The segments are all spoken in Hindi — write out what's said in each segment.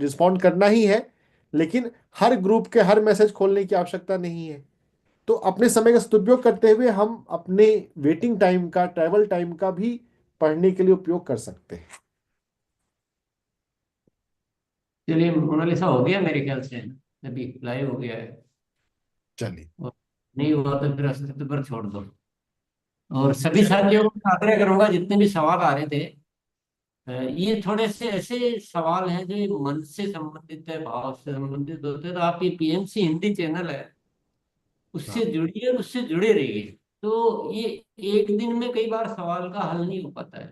रिस्पॉन्ड करना ही है, लेकिन हर ग्रुप के हर मैसेज खोलने की आवश्यकता नहीं है। तो अपने समय का सदुपयोग करते हुए हम अपने वेटिंग टाइम का, ट्रैवल टाइम का भी पढ़ने के लिए उपयोग कर सकते हैं। चलिए, मोनालिसा हो गया मेरे ख्याल से, अभी लाइव हो गया है। चलिए। और नहीं हुआ तो फिर अस्तित्व पर छोड़ दो। और सभी चलिए। साथियों को मैं आग्रह करूंगा, जितने भी सवाल आ रहे थे, ये थोड़े से ऐसे सवाल हैं जो ये मन से संबंधित है, भाव से संबंधित होते हैं। तो आप ये पीएमसी हिंदी चैनल है, उससे हाँ। जुड़िए और उससे जुड़े रहिए। तो ये एक दिन में कई बार सवाल का हल नहीं हो पाता है,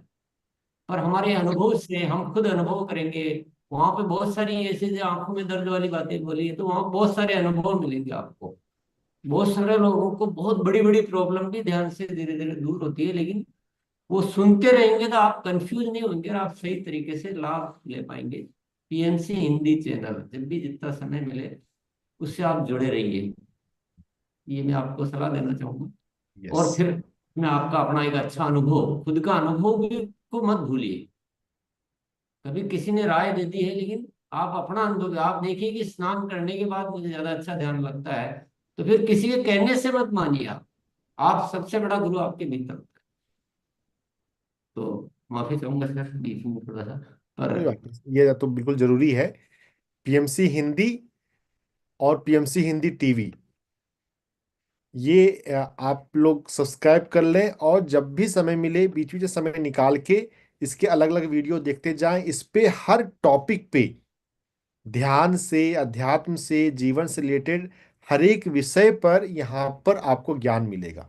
पर हमारे अनुभव से हम खुद अनुभव करेंगे। वहां पे बहुत सारी ऐसे जो आंखों में दर्द वाली बातें बोली है, तो वहां बहुत सारे अनुभव मिलेंगे आपको। बहुत सारे लोगों को बहुत बड़ी बड़ी प्रॉब्लम भी ध्यान से धीरे धीरे दूर होती है, लेकिन वो सुनते रहेंगे तो आप कंफ्यूज नहीं होंगे और आप सही तरीके से लाभ ले पाएंगे। पीएमसी हिंदी चैनल जब भी जितना समय मिले उससे आप जुड़े रहिए, ये मैं आपको सलाह देना चाहूंगा। यस। और फिर मैं आपका अपना एक अच्छा अनुभव, खुद का अनुभव भी को मत भूलिए। कभी किसी ने राय दे दी है, लेकिन आप अपना अनुभव, आप देखिए कि स्नान करने के बाद मुझे ज्यादा अच्छा ध्यान लगता है, तो फिर किसी के कहने से मत मानिए। आप सबसे बड़ा गुरु आपके भीतर होता है। तो माफी चाहूंगा सर बीच में थोड़ा सा, पर कोई बात नहीं, ये तो बिल्कुल जरूरी है। पीएमसी हिंदी और पीएमसी हिंदी टीवी, ये आप लोग सब्सक्राइब कर लें, और जब भी समय मिले बीच बीच में समय निकाल के इसके अलग अलग वीडियो देखते जाएं। इस पे हर टॉपिक पे, ध्यान से, अध्यात्म से, जीवन से रिलेटेड हर एक विषय पर यहाँ पर आपको ज्ञान मिलेगा।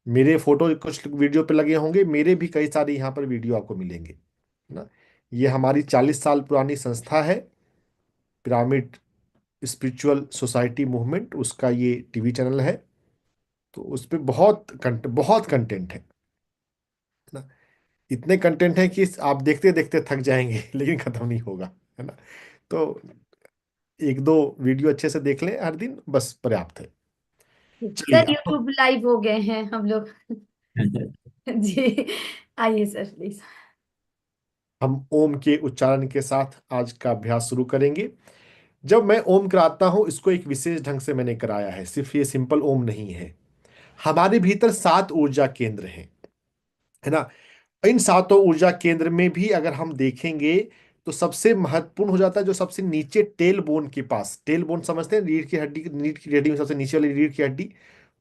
मेरे फोटो कुछ वीडियो पे लगे होंगे, मेरे भी कई सारे यहाँ पर वीडियो आपको मिलेंगे, है ना। ये हमारी 40 साल पुरानी संस्था है, पिरामिड स्पिरिचुअल सोसाइटी मूवमेंट, उसका ये टीवी चैनल है। तो उस पे बहुत कंटेंट है ना। इतने कंटेंट है कि आप देखते देखते थक जाएंगे लेकिन खत्म नहीं होगा, है ना। तो एक दो वीडियो अच्छे से देख लें हर दिन, बस पर्याप्त है। चलिए सर यूट्यूब लाइव हो गए हैं हम लोग। जी, आइए सर प्लीज। हम ओम के उच्चारण के साथ आज का अभ्यास शुरू करेंगे। जब मैं ओम कराता हूं, इसको एक विशेष ढंग से मैंने कराया है, सिर्फ ये सिंपल ओम नहीं है। हमारे भीतर 7 ऊर्जा केंद्र हैं, है ना। इन 7 ऊर्जा केंद्र में भी अगर हम देखेंगे तो सबसे महत्वपूर्ण हो जाता है जो सबसे नीचे टेल बोन के पास, टेल बोन समझते हैं, रीढ़ की हड्डी में सबसे नीचे वाली रीढ़ की हड्डी,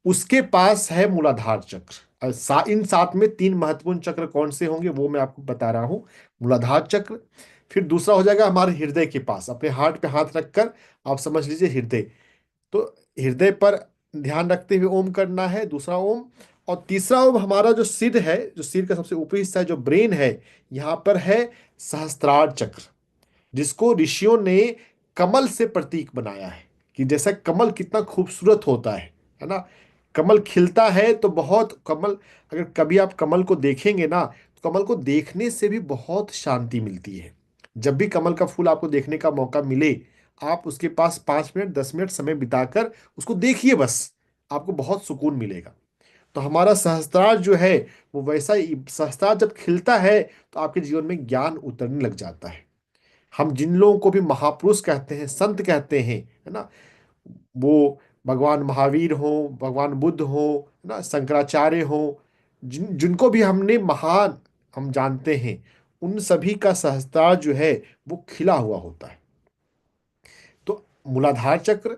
उसके पास है मूलाधार चक्र। इन 7 में 3 महत्वपूर्ण चक्र कौन से होंगे वो मैं आपको बता रहा हूं। मूलाधार चक्र, फिर दूसरा हो जाएगा हमारे हृदय के पास, अपने हार्ट पे हाथ रखकर आप समझ लीजिए हृदय। तो हृदय पर ध्यान रखते हुए ओम करना है, दूसरा ओम। और तीसरा ओम हमारा जो सिर है, जो सिर का सबसे ऊपरी हिस्सा है, जो ब्रेन है, यहाँ पर है सहस्त्रार चक्र, जिसको ऋषियों ने कमल से प्रतीक बनाया है, कि जैसा कमल कितना खूबसूरत होता है ना। कमल खिलता है तो बहुत कमल, अगर कभी आप कमल को देखेंगे ना, तो कमल को देखने से भी बहुत शांति मिलती है। जब भी कमल का फूल आपको देखने का मौका मिले, आप उसके पास 5 मिनट 10 मिनट समय बिताकर उसको देखिए, बस आपको बहुत सुकून मिलेगा। तो हमारा सहस्त्रार जो है, वो वैसा ही, सहस्त्रार जब खिलता है तो आपके जीवन में ज्ञान उतरने लग जाता है। हम जिन लोगों को भी महापुरुष कहते हैं, संत कहते हैं, है ना, वो भगवान महावीर हो, भगवान बुद्ध हो, है ना, शंकराचार्य हो, जिनको भी हमने महान हम जानते हैं, उन सभी का सहस्त्रार जो है वो खिला हुआ होता है। तो मूलाधार चक्र,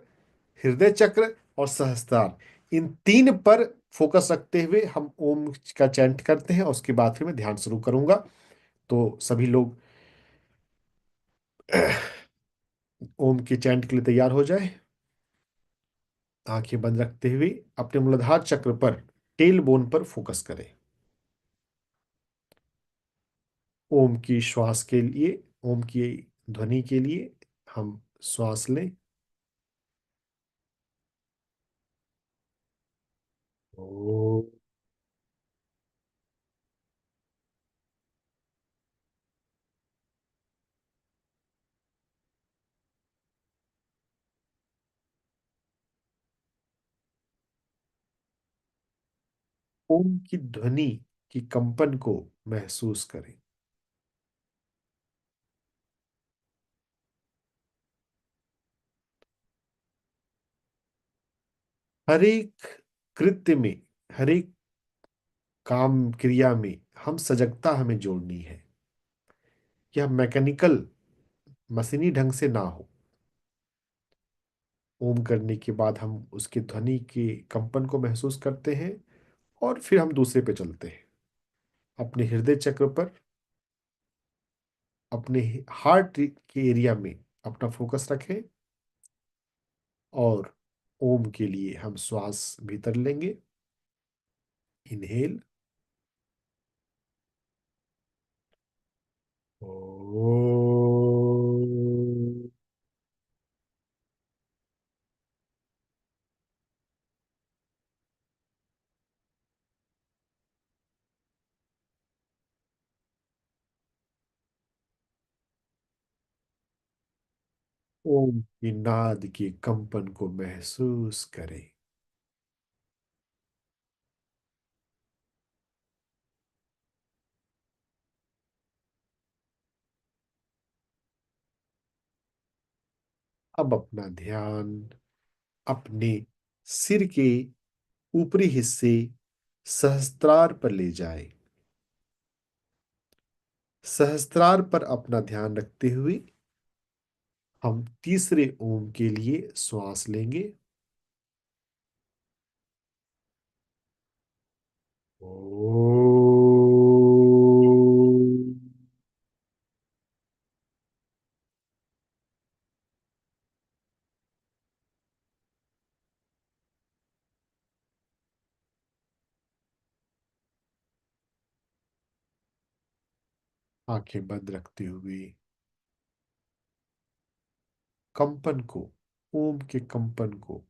हृदय चक्र और सहस्त्रार, इन 3 पर फोकस रखते हुए हम ओम का चैंट करते हैं, और उसके बाद फिर मैं ध्यान शुरू करूंगा। तो सभी लोग ओम के चैंट के लिए तैयार हो जाए। आंखें बंद रखते हुए अपने मूलाधार चक्र पर, टेल बोन पर फोकस करें। ओम की श्वास के लिए, ओम की ध्वनि के लिए हम श्वास लें। ओ। ओम की ध्वनि की कंपन को महसूस करें। हर एक कृत्य में, हर एक काम क्रिया में हम सजगता हमें जोड़नी है। यह मैकेनिकल, मशीनी ढंग से ना हो। ओम करने के बाद हम उसके ध्वनि के कंपन को महसूस करते हैं, और फिर हम दूसरे पे चलते हैं। अपने हृदय चक्र पर, अपने हार्ट के एरिया में अपना फोकस रखें, और ओम के लिए हम श्वास भीतर लेंगे। इनहेल। ओम की नाद के कंपन को महसूस करें। अब अपना ध्यान अपने सिर के ऊपरी हिस्से सहस्त्रार पर ले जाए। सहस्त्रार पर अपना ध्यान रखते हुए हम तीसरे ओम के लिए श्वास लेंगे। ओम। आंखें बंद रखते हुए कंपन को, ओम के कंपन को,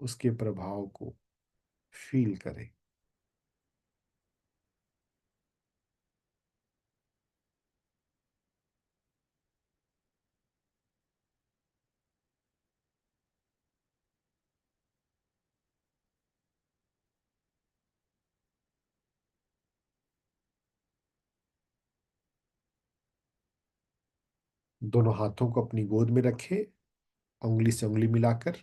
उसके प्रभाव को फील करें। दोनों हाथों को अपनी गोद में रखें, उंगली से उंगली मिलाकर,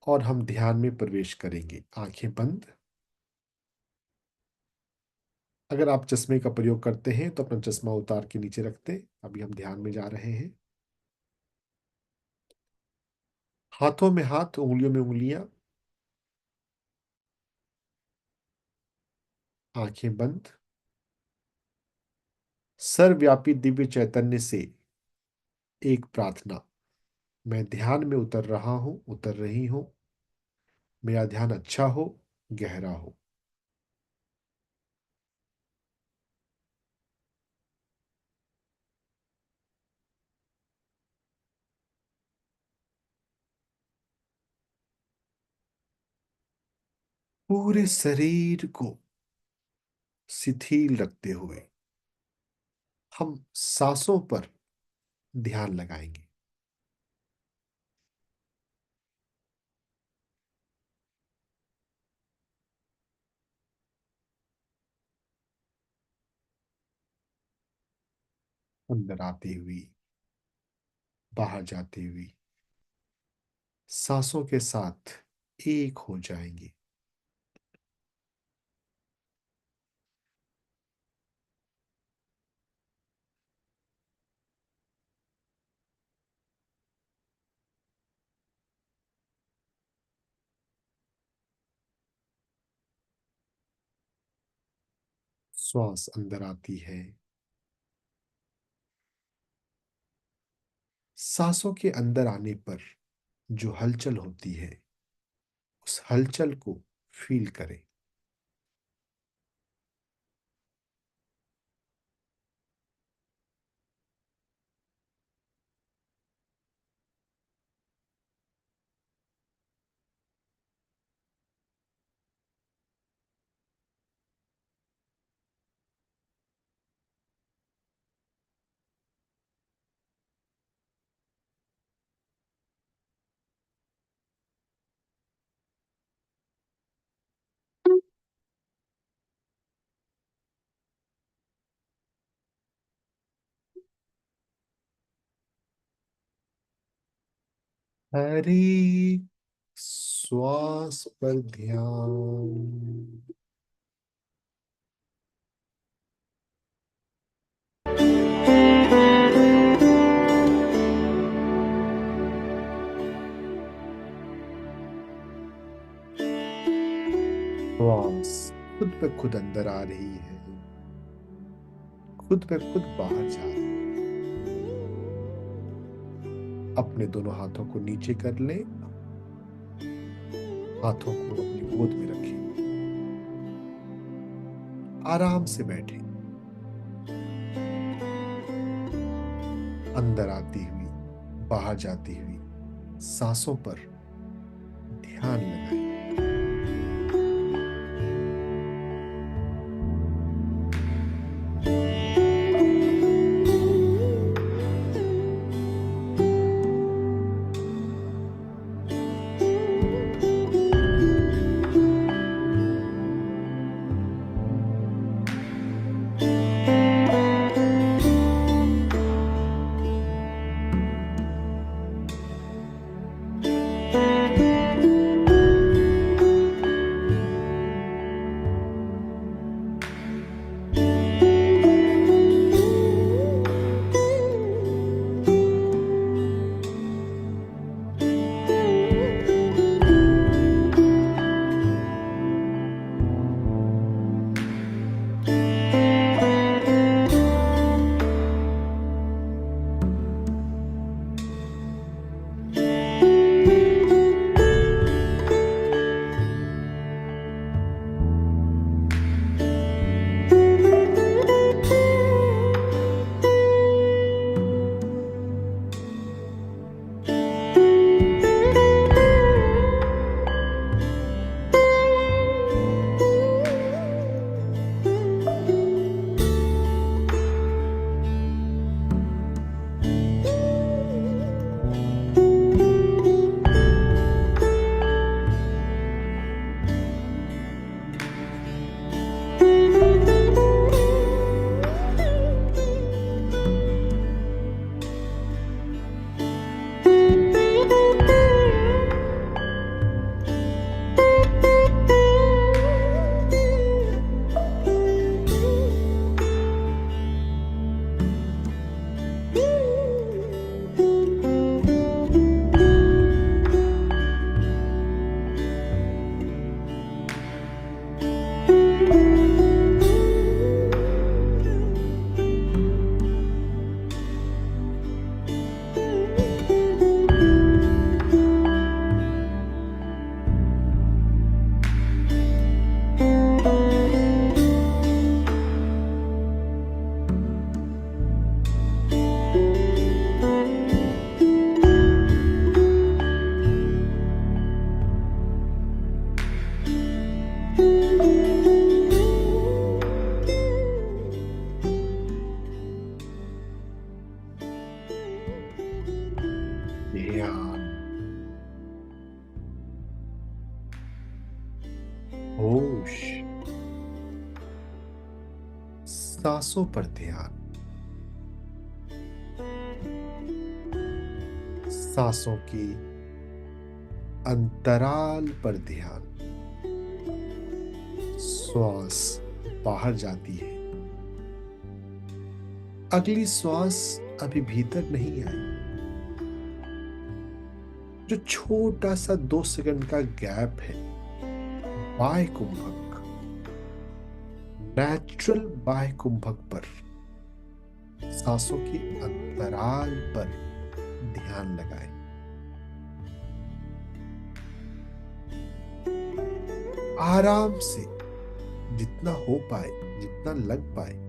और हम ध्यान में प्रवेश करेंगे, आंखें बंद। अगर आप चश्मे का प्रयोग करते हैं तो अपना चश्मा उतार के नीचे रख दें। अभी हम ध्यान में जा रहे हैं। हाथों में हाथ, उंगलियों में उंगलियां, आंखें बंद। सर्वव्यापी दिव्य चैतन्य से एक प्रार्थना। मैं ध्यान में उतर रहा हूं, उतर रही हूं। मेरा ध्यान अच्छा हो, गहरा हो। पूरे शरीर को शिथिल रखते हुए हम सांसों पर ध्यान लगाएंगे। अंदर आती हुई, बाहर जाती हुई, सांसों के साथ एक हो जाएंगे। श्वास अंदर आती है। सांसों के अंदर आने पर जो हलचल होती है, उस हलचल को फील करें। हरे श्वास पर ध्यान। श्वास खुद पे खुद अंदर आ रही है, खुद पे खुद बाहर जा रही है। अपने दोनों हाथों को नीचे कर ले, हाथों को अपनी गोद में रखें, आराम से बैठे। अंदर आती हुई, बाहर जाती हुई सांसों पर ध्यान लगाएं। ध्यान, होश, सांसों पर ध्यान, सांसों की अंतराल पर ध्यान। श्वास बाहर जाती है, अगली श्वास अभी भीतर नहीं आई। जो छोटा सा 2 सेकंड का गैप है, बाह्य कुंभक, नेचुरल बाह्य कुंभक पर, सांसों की अंतराल पर ध्यान लगाएं। आराम से, जितना हो पाए, जितना लग पाए।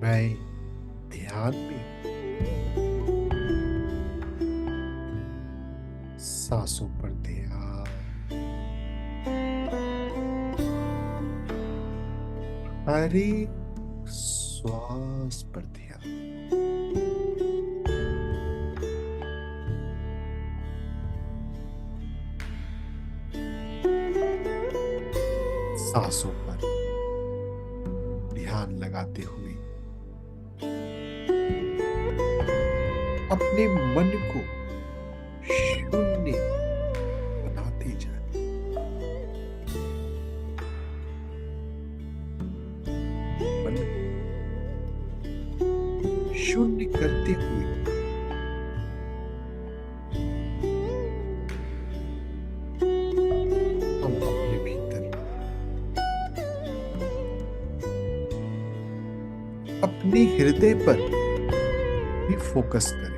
मैं ध्यान में हूं। सांसों पर ध्यान, हर एक श्वास पर ध्यान। सांसों पर ध्यान लगाते हुए अपने मन को शून्य बनाते जाए। मन को शून्य करते हुए हम अपने भीतर अपने हृदय पर भी फोकस करें।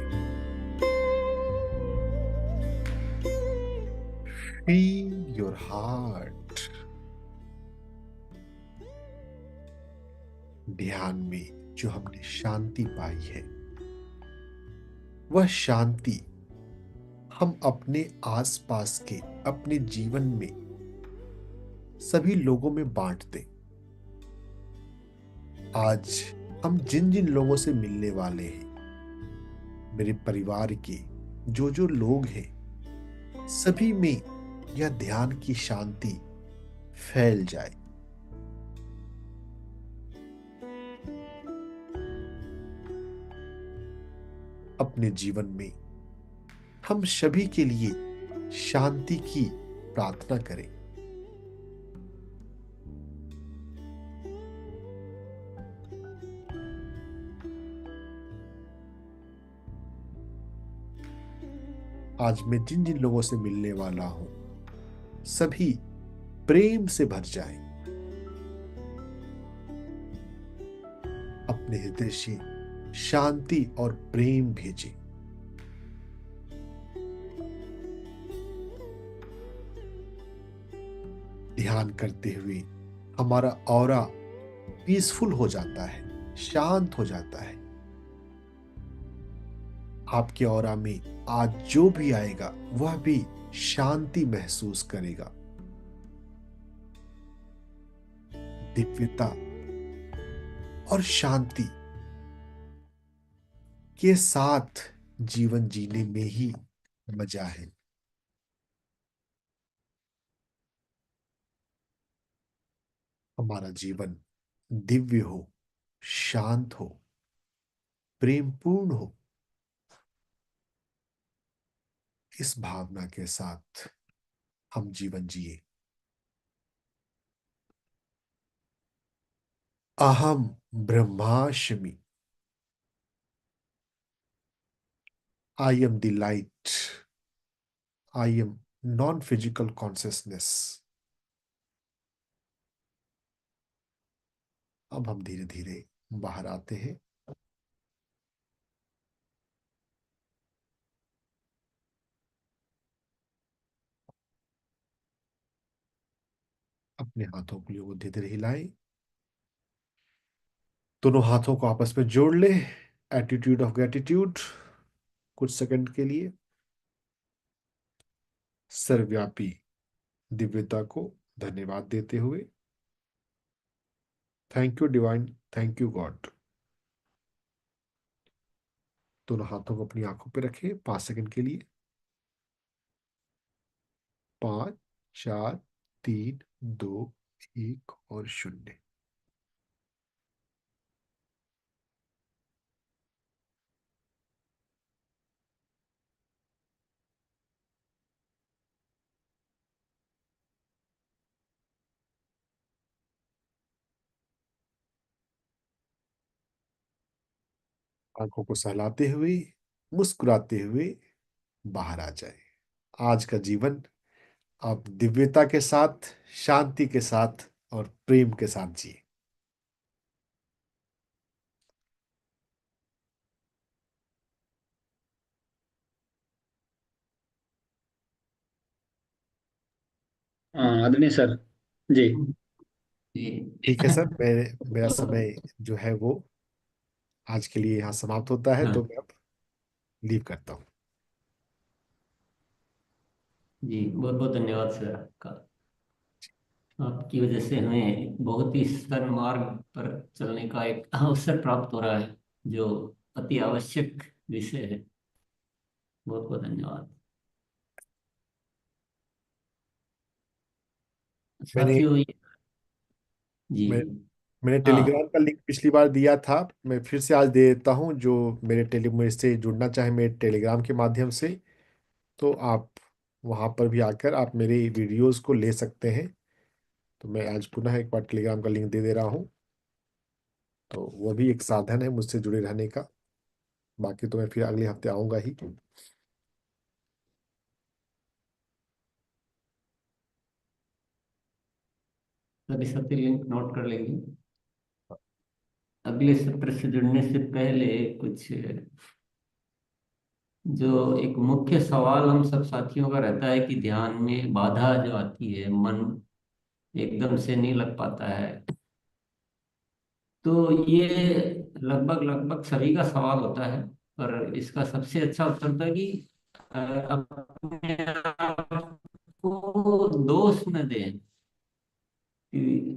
Feel your heart. ध्यान में जो हमने शांति पाई है, वह शांति हम अपने आसपास के, अपने जीवन में सभी लोगों में बांट दें। आज हम जिन जिन लोगों से मिलने वाले हैं, मेरे परिवार के जो जो लोग हैं, सभी में यह ध्यान की शांति फैल जाए। अपने जीवन में हम सभी के लिए शांति की प्रार्थना करें। आज मैं जिन जिन लोगों से मिलने वाला हूं, सभी प्रेम से भर जाएं। अपने हृदय से शांति और प्रेम भेजें। ध्यान करते हुए हमारा ऑरा पीसफुल हो जाता है, शांत हो जाता है। आपके ऑरा में आज जो भी आएगा वह भी शांति महसूस करेगा। दिव्यता और शांति के साथ जीवन जीने में ही मजा है। हमारा जीवन दिव्य हो, शांत हो, प्रेमपूर्ण हो, इस भावना के साथ हम जीवन जिए। अहम ब्रह्मास्मि। I am the light. I am non physical consciousness. अब हम धीरे धीरे बाहर आते हैं। अपने हाथों को धीरे धीरे हिलाएं। दोनों हाथों को आपस में जोड़ ले। एटीट्यूड ऑफ ग्रेटिट्यूड कुछ सेकंड के लिए। सर्वव्यापी दिव्यता को धन्यवाद देते हुए, thank you divine, thank you God. दोनों हाथों को अपनी आंखों पे रखें 5 सेकंड के लिए। 5, 4, 3, 2, 1 और 0। आंखों को सहलाते हुए, मुस्कुराते हुए बाहर आ जाए। आज का जीवन आप दिव्यता के साथ, शांति के साथ और प्रेम के साथ जिए। आदरणीय सर। जी। जी। ठीक है सर, मेरा समय जो है वो आज के लिए यहाँ समाप्त होता है, तो हाँ मैं अब लीव करता हूँ। जी, बहुत बहुत धन्यवाद सर आपका। आपकी वजह से हमें बहुत ही सन्मार्ग पर चलने का एक अवसर प्राप्त हो रहा है, जो अति आवश्यक विषय है। बहुत बहुत धन्यवाद मैंने साथियों। जी मैं मैंने हाँ, टेलीग्राम का लिंक पिछली बार दिया था, मैं फिर से आज दे देता हूँ। जो मेरे से जुड़ना चाहे मेरे टेलीग्राम के माध्यम से, तो आप वहाँ पर भी आकर आप मेरे वीडियोस को ले सकते हैं। तो मैं आज पुनः एक बार टेलीग्राम का लिंक दे दे रहा हूँ। तो वह भी एक साधन है मुझसे जुड़े रहने का। बाकी तो मैं फिर अगले हफ्ते आऊँगा ही। सभी साथी लिंक नोट कर लेंगे। अगले सत्र से जुड़ने से पहले कुछ जो एक मुख्य सवाल हम सब साथियों का रहता है कि ध्यान में बाधा जो आती है, मन एकदम से नहीं लग पाता है। तो ये लगभग लगभग सभी का सवाल होता है, पर इसका सबसे अच्छा उत्तर था कि अपने आप को दोष न दें,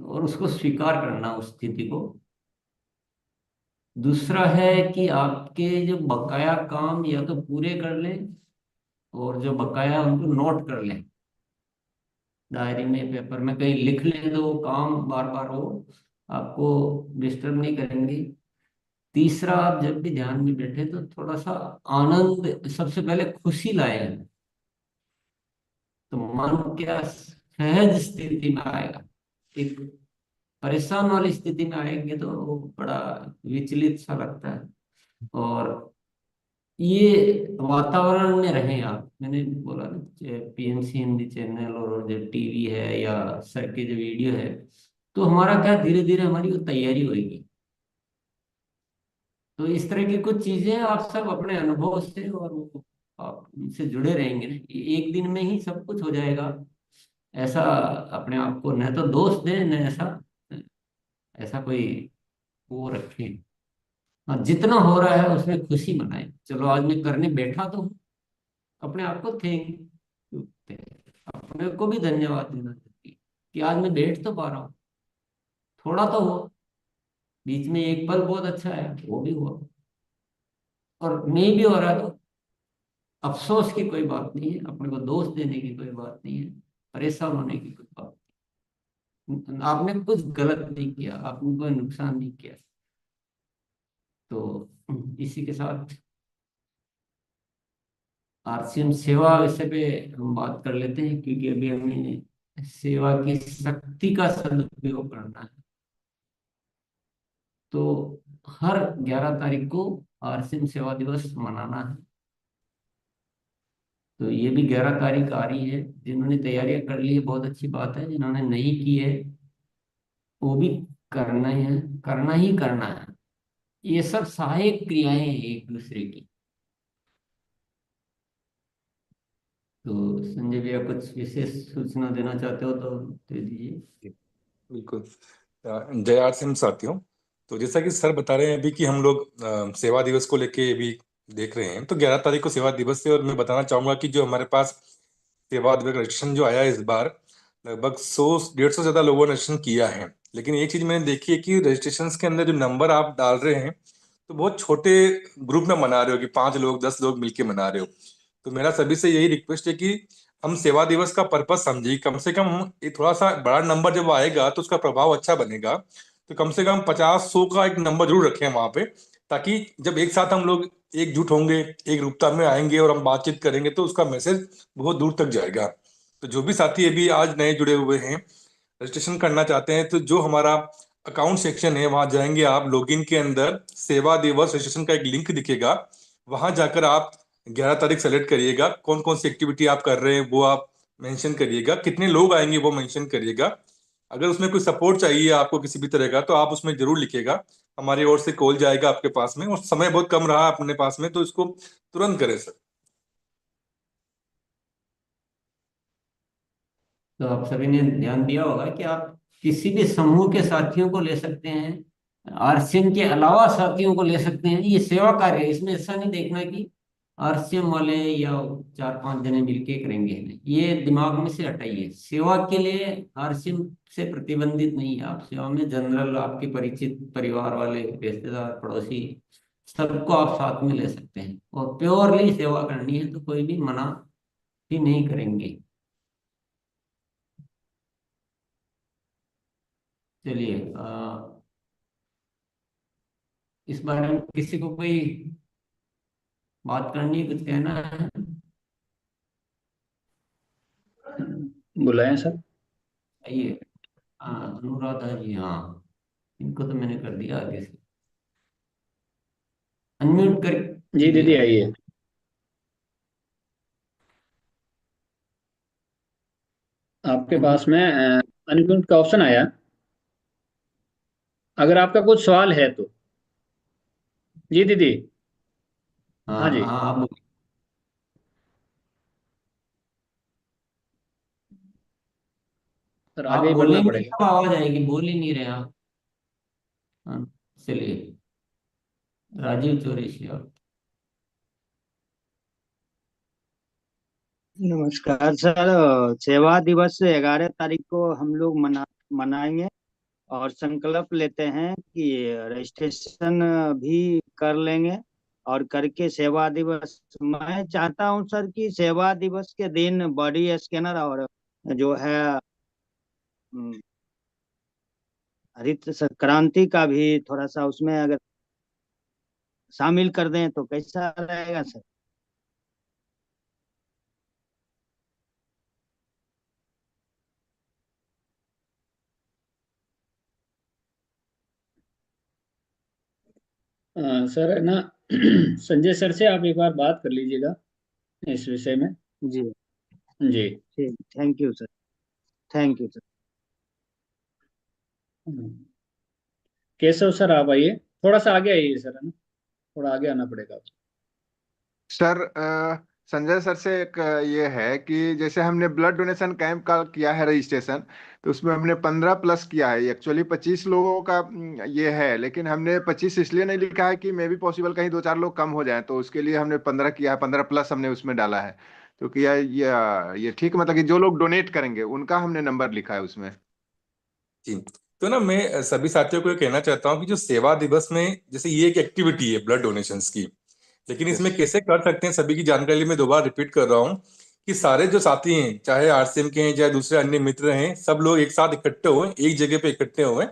और उसको स्वीकार करना उस स्थिति को। दूसरा है कि आपके जो बकाया काम या तो पूरे कर लें, और जो बकाया उनको नोट कर लें, डायरी में पेपर में कहीं लिख लें, तो वो काम बार बार वो आपको डिस्टर्ब नहीं करेंगे। तीसरा, आप जब भी ध्यान में बैठे तो थोड़ा सा आनंद, सबसे पहले खुशी लाए, तो मन क्या सहज स्थिति में आएगा। एक परेशान वाली स्थिति में आएंगे तो वो बड़ा विचलित सा लगता है। और ये वातावरण में रहें आप, मैंने बोला ना, पीएनसी हिंदी चैनल और जो टीवी है या सर के जो वीडियो है, तो हमारा क्या धीरे धीरे हमारी वो तैयारी होगी। तो इस तरह की कुछ चीजें आप सब अपने अनुभव से, और वो आप उनसे जुड़े रहेंगे ना, एक दिन में ही सब कुछ हो जाएगा, ऐसा अपने आप को न तो दोष दें, न ऐसा ऐसा कोई वो रखें। हाँ, जितना हो रहा है उसमें खुशी मनाएं। चलो आज मैं करने बैठा तो हूँ, अपने आप को अपने को भी धन्यवाद देना चाहिए कि आज मैं बैठ तो पा रहा हूँ। थोड़ा तो हो, बीच में एक पल बहुत अच्छा है, वो भी हुआ। और नहीं भी हो रहा तो अफसोस की कोई बात नहीं है, अपने को दोष देने की कोई बात नहीं है, परेशान होने की कोई बात नहीं। आपने कुछ गलत नहीं किया, आपने कोई नुकसान नहीं किया। तो इसी के साथ आरसीएम सेवा विषय पे हम बात कर लेते हैं, क्योंकि अभी हमें सेवा की शक्ति का सदुपयोग करना है। तो हर 11 तारीख को आरसीएम सेवा दिवस मनाना है। तो ये भी 11 तारीख आ रही है। जिन्होंने तैयारियां कर ली है बहुत अच्छी बात है, जिन्होंने नहीं की है वो भी करना ही है, करना ही करना है। ये सब सहायक क्रियाएं हैं एक दूसरे की। तो संजय भैया कुछ विशेष सूचना देना चाहते हो तो दे दीजिए। बिल्कुल। जय आर सिंह साथियों। तो जैसा कि सर बता रहे हैं अभी कि हम लोग सेवा दिवस को लेके अभी देख रहे हैं, तो 11 तारीख को सेवा दिवस है। और मैं बताना चाहूंगा कि जो हमारे पास सेवा दिवस रजिस्ट्रेशन जो आया है इस बार, लगभग 100-150 से ज्यादा लोगों ने रजिस्ट्रेशन किया है। लेकिन एक चीज मैंने देखी है कि रजिस्ट्रेशन के अंदर जो नंबर आप डाल रहे हैं, तो बहुत छोटे ग्रुप में मना रहे हो कि 5 लोग 10 लोग मिलके मना रहे हो। तो मेरा सभी से यही रिक्वेस्ट है कि हम सेवा दिवस का पर्पस समझिए। कम से कम ये थोड़ा सा बड़ा नंबर जब आएगा तो उसका प्रभाव अच्छा बनेगा। तो कम से कम 50-100 का एक नंबर जरूर रखें वहां पे, ताकि जब एक साथ हम लोग एकजुट होंगे, एक रूपता में आएंगे और हम बातचीत करेंगे, तो उसका मैसेज बहुत दूर तक जाएगा। तो जो भी साथी अभी आज नए जुड़े हुए हैं, रजिस्ट्रेशन करना चाहते हैं, तो जो हमारा अकाउंट सेक्शन है वहां जाएंगे आप। लॉगिन के अंदर सेवा दिवस रजिस्ट्रेशन का एक लिंक दिखेगा, वहां जाकर आप 11 तारीख सेलेक्ट करिएगा। कौन कौन सी एक्टिविटी आप कर रहे हैं वो आप मेंशन करिएगा, कितने लोग आएंगे वो मेंशन करिएगा। अगर उसमें कोई सपोर्ट चाहिए आपको किसी भी तरह का, तो आप उसमें जरूर लिखिएगा। हमारी ओर से कॉल जाएगा आपके पास में। और समय बहुत कम रहा अपने पास में, तो इसको तुरंत करें सर। तो आप सभी ने ध्यान दिया होगा कि आप किसी भी समूह के साथियों को ले सकते हैं, आरसीएम के अलावा साथियों को ले सकते हैं। ये सेवा कार्य है, इसमें ऐसा नहीं देखना कि आरसीएम वाले या 4-5 जने मिलके करेंगे, ये दिमाग में से हटाइए। सेवा के लिए आरसीएम से प्रतिबंधित नहीं है, आप सेवा में जनरल, आपके परिचित परिवार वाले, रिश्तेदार, पड़ोसी, सबको आप साथ में ले सकते हैं। और प्योरली सेवा करनी है तो कोई भी मना ही नहीं करेंगे। चलिए, इस बारे में किसी को कोई बात करनी, कुछ कहना है? बुलाएं सर। आइए। अनुराधा जी, हाँ, इनको तो मैंने कर दिया आगे से, अनम्यूट कर जी दीजिए दीदी आप। आइए। आपके पास अनम्यूट। में अनम्यूट का ऑप्शन आया, अगर आपका कुछ सवाल है तो। जी दीदी। हाँ हाँ जी। हाँ, सर आगे आप ही बढ़ना बोलेंगे पड़ेगा। तब आवाज आएगी, बोल ही नहीं रहे आप। हाँ, चलिए, राजीव चौरसिया आप। नमस्कार सर। सेवा दिवस 11 तारीख को हम लोग मनाएंगे और संकल्प लेते हैं कि रजिस्ट्रेशन भी कर लेंगे। और करके सेवा दिवस, मैं चाहता हूं सर कि सेवा दिवस के दिन बॉडी स्कैनर और जो है हम्म, हरित क्रांति का भी थोड़ा सा उसमें अगर शामिल कर दें तो कैसा रहेगा सर? सर है ना संजय सर से आप एक बार बात कर लीजिएगा इस विषय में। जी जी। ठीक, thank you sir. Thank you sir. Hmm. Keshav sir आप आइए, थोड़ा सा आगे आइए सर, है ना, थोड़ा आगे आना पड़ेगा आपको। सर संजय सर से एक ये है कि जैसे हमने ब्लड डोनेशन कैंप का किया है रजिस्ट्रेशन, तो उसमें हमने 15+ किया है। एक्चुअली 25 लोगों का ये है, लेकिन हमने 25 इसलिए नहीं लिखा है कि मे भी पॉसिबल कहीं 2-4 लोग कम हो जाएं, तो उसके लिए हमने 15 किया है। 15+ हमने उसमें डाला है। तो क्या ये ठीक, मतलब कि जो लोग डोनेट करेंगे उनका हमने नंबर लिखा है उसमें। जी। तो ना मैं सभी साथियों को ये कहना चाहता हूँ कि जो सेवा दिवस में, जैसे ये एक एक्टिविटी है ब्लड डोनेशंस की, लेकिन यस। इसमें कैसे कर सकते हैं सभी की जानकारी लिए मैं दोबारा रिपीट कर रहा हूँ कि सारे जो साथी हैं, चाहे आरसीएम के हैं चाहे दूसरे अन्य मित्र हैं, सब लोग एक साथ इकट्ठे हुए, एक जगह पे इकट्ठे हुए,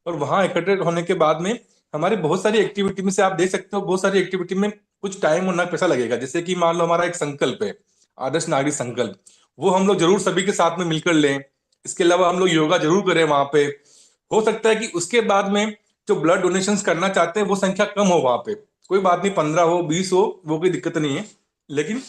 और वहां इकट्ठे होने के बाद में हमारी बहुत सारी एक्टिविटी में से आप देख सकते हो, बहुत सारी एक्टिविटी में कुछ टाइम और ना पैसा लगेगा। जैसे कि मान लो हमारा एक संकल्प है, आदर्श नागरिक संकल्प, वो हम लोग जरूर सभी के साथ में मिलकर लें। इसके अलावा हम लोग योगा जरूर करें वहां पे। हो सकता है कि उसके बाद में जो ब्लड डोनेशंस करना चाहते हैं वो संख्या कम हो वहां पे, कोई बात नहीं, 15 हो 20 हो, वो कोई दिक्कत नहीं है। लेकिन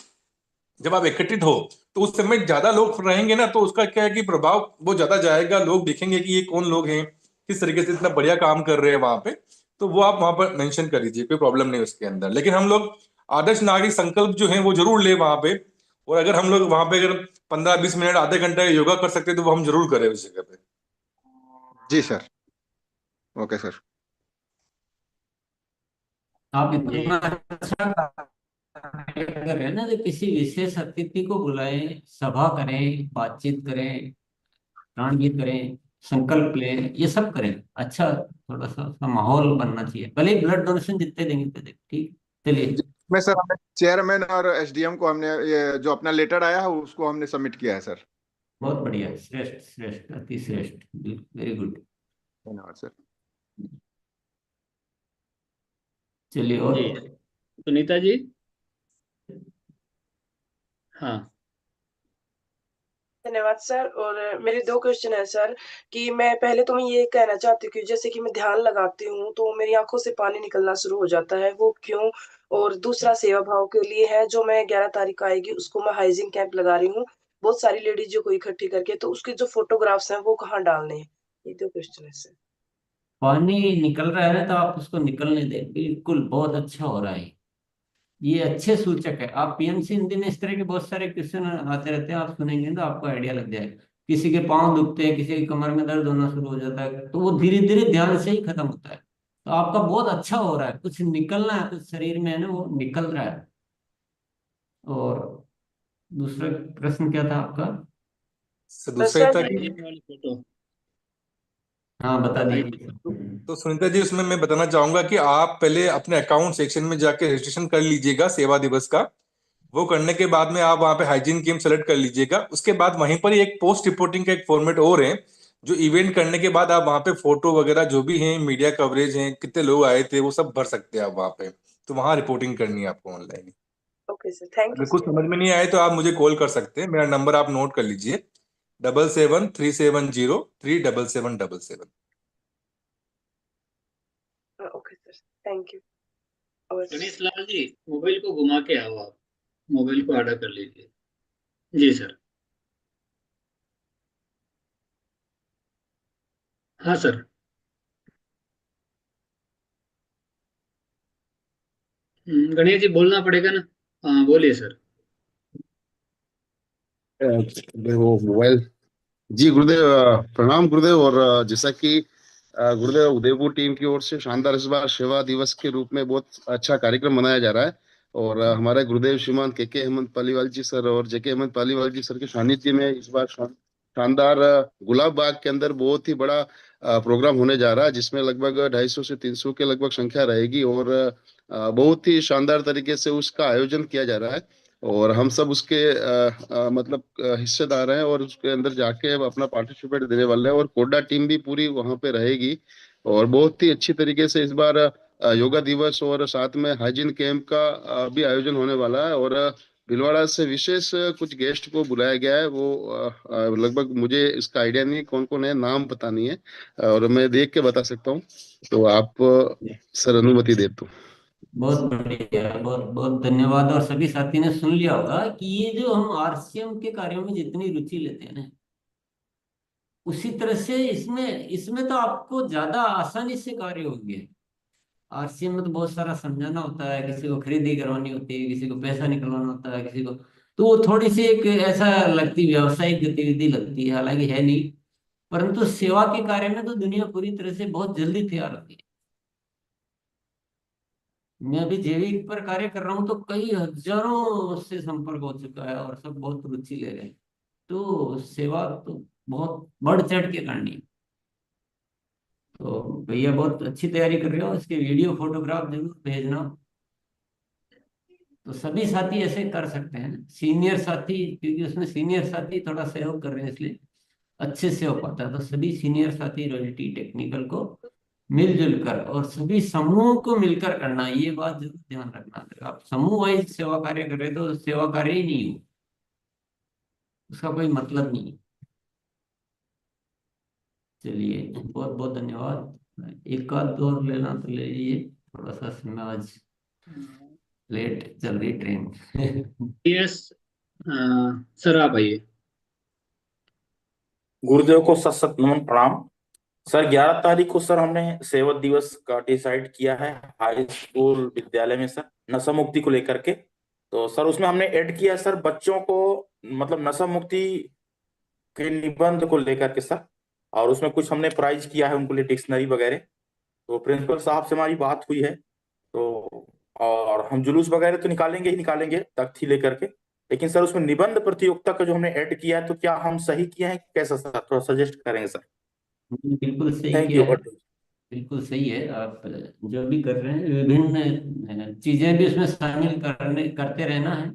जब आप एकत्रित हो तो उस समय ज्यादा लोग रहेंगे ना, तो उसका क्या है कि प्रभाव वो ज्यादा जाएगा, लोग देखेंगे कि ये कौन लोग हैं, किस तरीके से इतना बढ़िया काम कर रहे हैं वहां पे। तो वो आप वहां पर मेंशन कर दीजिए, कोई प्रॉब्लम नहीं उसके अंदर। लेकिन हम लोग आदर्श नागरिक संकल्प जो है वो जरूर ले वहां पे। और अगर हम लोग वहां पे अगर 15-20 मिनट आधे घंटे योगा कर सकते हैं तो वो हम जरूर करें उस जगह पे। जी सर। Okay sir. आप जी। इतना अच्छा कार्य कर रहे हैं ना, तो किसी विशेष अतिथि को बुलाएं, सभा करें, बातचीत करें, गान गीत करें, संकल्प लें, ये सब करें। अच्छा, थोड़ा सा माहौल बनना चाहिए, भले ही ब्लड डोनेशन जितने देंगे उतने दें, ठीक। चलिए। जी, मैं सर, हमने चेयरमैन और एसडीएम को हमने ये जो अपना लेटर आया है उसको हमने सबमिट किया है सर। बहुत बढ़िया, श्रेष्ठ श्रेष्ठ, अति श्रेष्ठ, वेरी गुड। धन्यवाद सर। चलिए, और जी सुनीता जी। हाँ। धन्यवाद सर। और मेरे 2 क्वेश्चन है सर। कि मैं पहले तो मैं ये कहना चाहती हूँ कि जैसे कि मैं ध्यान लगाती हूँ तो मेरी आंखों से पानी निकलना शुरू हो जाता है, वो क्यों? और दूसरा सेवा भाव के लिए है, जो मैं 11 तारीख को आएगी उसको मैं हाइजीन कैंप लगा रही हूँ, बहुत सारी लेडीज को इकट्ठी करके, तो उसके जो फोटोग्राफ्स हैं वो कहाँ डालने हैं? ये 2 क्वेश्चन है सर। पानी निकल रहा है ना, तो आप उसको निकलने दें, बिल्कुल, बहुत अच्छा हो रहा है। ये अच्छे सूचक है। आप पीएमसी हिंदी में इस तरह के बहुत सारे क्वेश्चन आते रहते हैं, आप सुनेंगे तो आपको आइडिया लग जाएगा। किसी के पाँव दुखते हैं, किसी की कमर में दर्द होना शुरू हो जाता है, तो वो धीरे धीरे ध्यान से ही खत्म होता है। तो आपका बहुत अच्छा हो रहा है, कुछ निकलना है, कुछ शरीर में है ना वो निकल रहा है। और दूसरा प्रश्न क्या था आपका? सर दूसरा ये सर था कि हाइजीन वाली फोटो। हाँ बता हाइजीन। दीजिए। तो सुनीता जी, उसमें मैं बताना चाहूंगा कि आप पहले अपने अकाउंट सेक्शन में जाके रजिस्ट्रेशन कर लीजिएगा सेवा दिवस का। वो करने के बाद में आप वहाँ पे हाइजीन गेम सेलेक्ट कर लीजिएगा। उसके बाद वहीं पर ही एक पोस्ट रिपोर्टिंग का एक फॉर्मेट और है, जो इवेंट करने के बाद आप वहाँ पे फोटो वगैरह जो भी हैं, मीडिया कवरेज हैं, कितने लोग आए थे, वो सब भर सकते हैं आप वहाँ पे। तो वहाँ रिपोर्टिंग करनी है आपको online. Okay sir, thank you अगर कुछ सर। समझ में नहीं आए तो आप मुझे कॉल कर सकते हैं। मेरा नंबर आप नोट कर लीजिए, 7737037777। Okay sir, thank you. और गणेश लाल जी, मोबाइल को घुमा के आओ आप, मोबाइल को आड़ा कर लीजिए। जी सर। हाँ सर। गणेश जी बोलना पड़ेगा ना। हाँ बोलिए सर। वो मोबाइल। जी गुरुदेव, प्रणाम गुरुदेव। और जैसा कि गुरुदेव उदयपुर टीम की ओर से शानदार इस बार सेवा दिवस के रूप में बहुत अच्छा कार्यक्रम मनाया जा रहा है। और हमारे गुरुदेव श्रीमान के हेमंत पालीवाल जी सर और जेके हेमंत पालीवाल जी सर के सानिध्य में इस बार शानदार गुलाब बाग के अंदर बहुत ही बड़ा प्रोग्राम होने जा रहा है, जिसमें लगभग 250 से 300 के लगभग संख्या रहेगी। और बहुत ही शानदार तरीके से उसका आयोजन किया जा रहा है। और हम सब उसके मतलब हिस्सेदार हैं और उसके अंदर जाके अब अपना पार्टिसिपेट देने वाले हैं। और कोडा टीम भी पूरी वहां पे रहेगी। और बहुत ही अच्छी तरीके से इस बार योगा दिवस और साथ में हाइजीन कैंप का भी आयोजन होने वाला है। और भीलवाड़ा से विशेष कुछ गेस्ट को बुलाया गया है। वो लगभग मुझे इसका आइडिया नहीं कौन कौन है, नाम पता नहीं है, और मैं देख के बता सकता हूँ। तो आप सर अनुमति दे तो। बहुत बढ़िया, बहुत बहुत धन्यवाद। और सभी साथी ने सुन लिया होगा कि ये जो हम आरसीएम के कार्यों में जितनी रुचि लेते हैं ना, उसी तरह से इसमें इसमें तो आपको ज्यादा आसानी से कार्य होंगे। आरसीएम में तो बहुत सारा समझाना होता है, किसी को खरीदी करवानी होती है, किसी को पैसा निकलवाना होता है, किसी को, तो वो थोड़ी सी एक ऐसा लगती, व्यावसायिक गतिविधि लगती है, हालांकि है नहीं। परंतु सेवा के कार्य में तो दुनिया पूरी तरह से बहुत जल्दी तैयार होती है। मैं अभी जैविक पर कार्य कर रहा हूँ तो कई हजारों से संपर्क हो चुका है और सब बहुत रुचि ले रहे हैं। तो सेवा तो बहुत बढ़ चढ़ के करनी है। तो भैया बहुत अच्छी तैयारी कर रहे हो, इसके वीडियो फोटोग्राफ जरूर भेजना। तो सभी साथी ऐसे कर सकते हैं, सीनियर साथी, क्योंकि उसमें सीनियर साथी थोड़ा सहयोग कर रहे हैं इसलिए अच्छे से हो पाता है। तो सभी सीनियर साथी रॉयल्टी टेक्निकल को मिलजुल कर और सभी समूह को मिलकर करना, ये बात जरूर ध्यान रखना। अगर आप समूह वाइज सेवा कार्य कर रहे हो तो सेवा कार्य ही नहीं हो, उसका कोई मतलब नहीं है। चलिए बहुत बहुत धन्यवाद। एक आध और लेना तो ले लीजिए, थोड़ा सा समय आज लेट चल रही ट्रेन। यस। सर आप आइए। गुरुदेव को सत सत नमन प्रणाम। सर 11 तारीख को सर हमने सेवा दिवस का डिसाइड किया है हाई स्कूल विद्यालय में सर, नशा मुक्ति को लेकर के। तो सर उसमें हमने ऐड किया सर बच्चों को, मतलब नशा मुक्ति के निबंध को लेकर के सर। और उसमें कुछ हमने प्राइज किया है उनके लिए, डिक्शनरी वगैरह। तो प्रिंसिपल साहब से हमारी बात हुई है। तो और हम जुलूस वगैरह तो निकालेंगे ही निकालेंगे तख्ती लेकर के। लेकिन सर उसमें निबंध प्रतियोगिता का जो हमने ऐड किया है, तो क्या हम सही किया है कैसा सर, थोड़ा सजेस्ट करेंगे सर। बिल्कुल सही थैंक किया यू। है, बिल्कुल सही है। आप जो भी कर रहे हैं विभिन्न चीजें भी उसमें शामिल करते रहना है।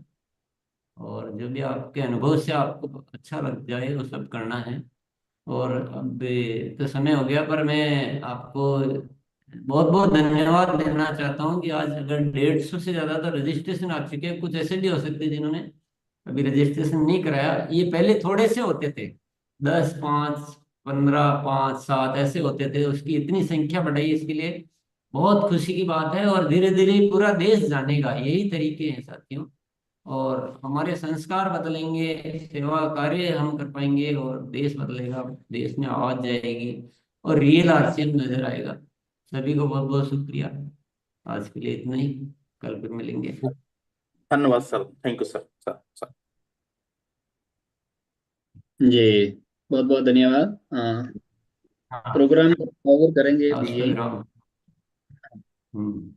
और जो भी आपके अनुभव से आपको अच्छा लग जाए वो सब करना है। और अब तो समय हो गया, पर मैं आपको बहुत बहुत धन्यवाद देना चाहता हूँ कि आज अगर 150 से ज्यादा तो रजिस्ट्रेशन आ चुके हैं। कुछ ऐसे भी हो सकते हैं जिन्होंने अभी रजिस्ट्रेशन नहीं कराया। ये पहले थोड़े से होते थे, 10, 5, 15, 5, 7 ऐसे होते थे। उसकी इतनी संख्या बढ़ाई, इसके लिए बहुत खुशी की बात है। और धीरे धीरे पूरा देश जानेगा, यही तरीके हैं साथियों। और हमारे संस्कार बदलेंगे, सेवा कार्य हम कर पाएंगे और देश बदलेगा, देश में आवाज जाएगी और रियल आरसीएम नजर आएगा। सभी को बहुत बहुत शुक्रिया। आज के लिए इतना ही, कल फिर मिलेंगे। धन्यवाद sir, thank you sir sir. जी बहुत बहुत धन्यवाद। प्रोग्राम कवर करेंगे आज का यही। विराम। हम्म